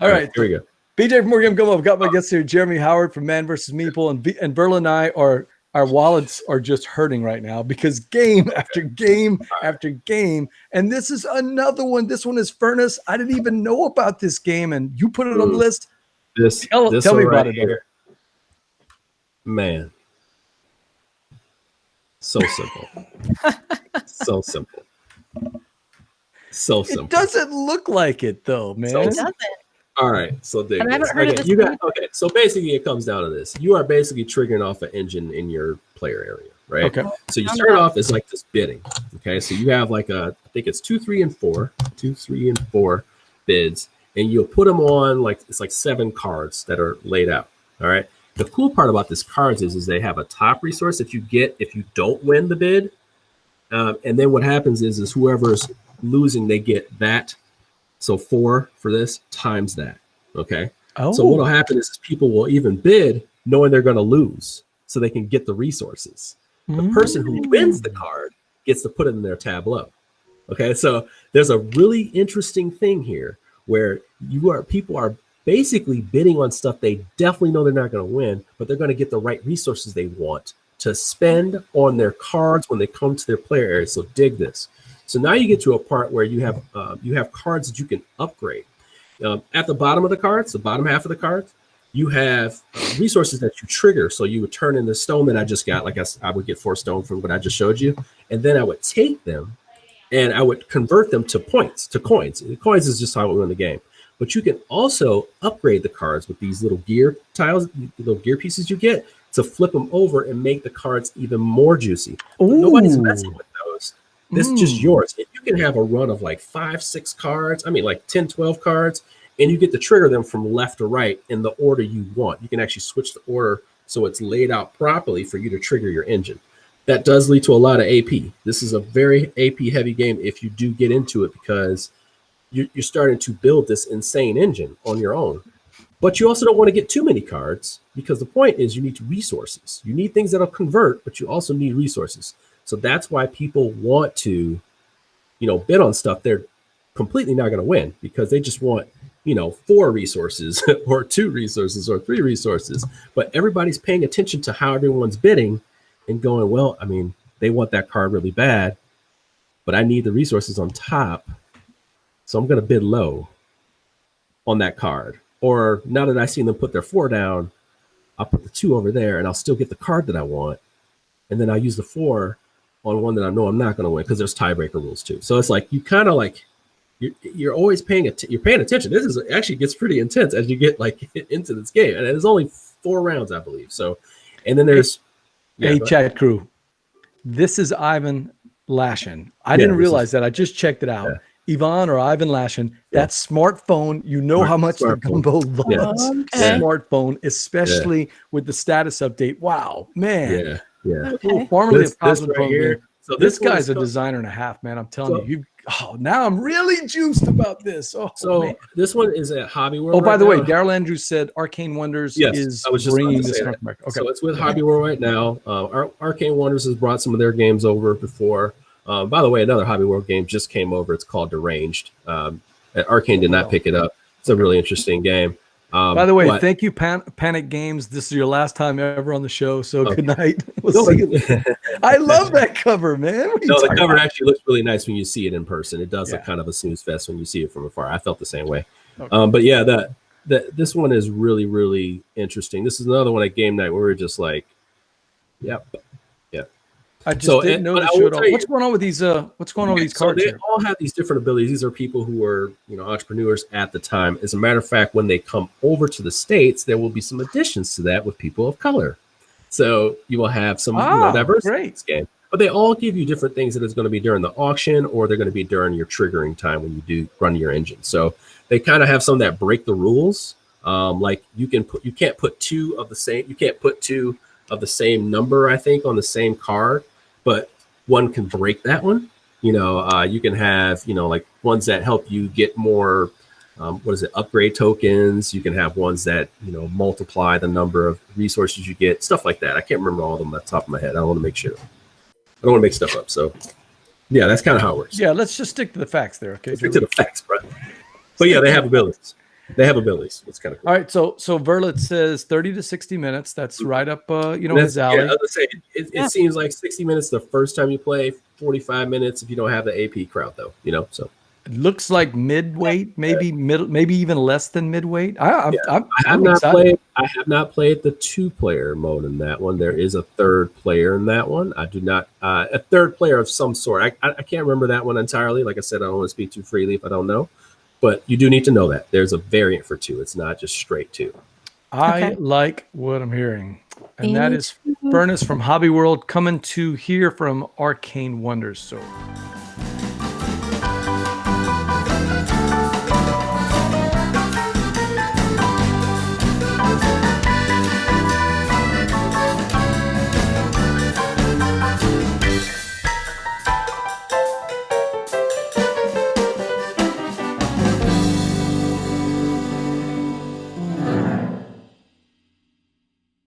All right, here we go. BJ from Game Gumbo. I've got my guests here, Jeremy Howard from Man vs. Meeple, and Berlin and I are, our wallets are just hurting right now because game after game after game. And this is another one. This one is Furnace. I didn't even know about this game, and you put it on the list. Tell me about it here. Man. So simple. So simple. So simple. It doesn't look like it though, man. It doesn't. All right, so I haven't heard of this. Okay, so basically it comes down to this. You are basically triggering off an engine in your player area, right? Okay. So you start off as like this bidding. Okay, so you have like I think it's 2, 3, and 4 bids, and you'll put them on like it's like 7 cards that are laid out. All right. The cool part about these cards is they have a top resource that you get if you don't win the bid, and then what happens is whoever's losing, they get that. So 4 for this times that. Okay. Oh. So what'll happen is people will even bid knowing they're going to lose so they can get the resources. The person who wins the card gets to put it in their tableau. Okay. So there's a really interesting thing here where people are basically bidding on stuff they definitely know they're not going to win, but they're going to get the right resources they want to spend on their cards when they come to their player area. So dig this. So now you get to a part where you have cards that you can upgrade. At the bottom of the cards, the bottom half of the cards, you have resources that you trigger. So you would turn in the stone that I just got, like I would get 4 stone from what I just showed you, and then I would take them and I would convert them to points, to coins. Coins is just how we win the game. But you can also upgrade the cards with these little gear tiles, little gear pieces you get to flip them over and make the cards even more juicy. Nobody's messing with those. This is just yours. If you can have a run of like 5, 6 cards, I mean like 10, 12 cards, and you get to trigger them from left to right in the order you want. You can actually switch the order so it's laid out properly for you to trigger your engine. That does lead to a lot of AP. This is a very AP heavy game if you do get into it because you're starting to build this insane engine on your own. But you also don't want to get too many cards because the point is you need resources. You need things that'll convert, but you also need resources. So that's why people want to, bid on stuff they're completely not going to win because they just want, 4 resources or 2 resources or 3 resources. But everybody's paying attention to how everyone's bidding and going, well, I mean, they want that card really bad, but I need the resources on top. So I'm going to bid low on that card. Or now that I've seen them put their 4 down, I'll put the 2 over there and I'll still get the card that I want. And then I'll use the 4 on one that I know I'm not going to win because there's tiebreaker rules too. So it's like you kind of like you're always paying attention. This is actually gets pretty intense as you get like into this game, and it's only 4 rounds, I believe. So, and then there's Chat Krewe. This is Ivan Lashin. I didn't realize that. I just checked it out. Yeah. Ivan Lashin. That smartphone. How much the Gumbo loves smartphone, especially with the status update. Wow, man. Yeah. Okay. Formerly a Cosmo right here. So this guy's a designer and a half, man. I'm telling you. Now I'm really juiced about this. Man. This one is at Hobby World. Oh, by the way, Daryl Andrews said Arcane Wonders is bringing this back. Okay. So it's with Hobby World right now. Arcane Wonders has brought some of their games over before. By the way, another Hobby World game just came over. It's called Deranged. Arcane did not pick it up. It's a really interesting game. By the way, thank you, Panic Games. This is your last time ever on the show, so good night. We'll see you. I love that cover, man. The cover actually looks really nice when you see it in person. It does look kind of a snooze fest when you see it from afar. I felt the same way. Okay. But yeah, this one is really, really interesting. This is another one at game night where we're just like, yep. I just didn't know what's going on with these. What's going on with these cards? They all have these different abilities. These are people who were, entrepreneurs at the time. As a matter of fact, when they come over to the States, there will be some additions to that with people of color. So you will have some diversity in this game. But they all give you different things that is going to be during the auction, or they're going to be during your triggering time when you do run your engine. So they kind of have some that break the rules. Like you can't put 2 of the same. You can't put 2 of the same number, I think, on the same card. But one can break that one. You can have, like ones that help you get more upgrade tokens. You can have ones that, multiply the number of resources you get, stuff like that. I can't remember all of them off the top of my head. I don't want to make sure. I don't want to make stuff up. So yeah, that's kind of how it works. Yeah, let's just stick to the facts there. Okay. Stick to the facts, bro. But yeah, they have abilities. It's kind of cool. All right. So Verlet says 30 to 60 minutes. That's right up, his alley. Yeah, I was gonna say, it seems like 60 minutes the first time you play, 45 minutes if you don't have the AP crowd, though. So it looks like mid-weight, maybe middle, maybe even less than mid-weight. I'm excited. I have not played the 2-player mode in that one. There is a 3rd player in that one. I do not a 3rd player of some sort. I can't remember that one entirely. Like I said, I don't want to speak too freely if I don't know. But you do need to know that there's a variant for 2. It's not just straight 2. I like what I'm hearing. And that is Furnace from Hobby World coming to here from Arcane Wonders. So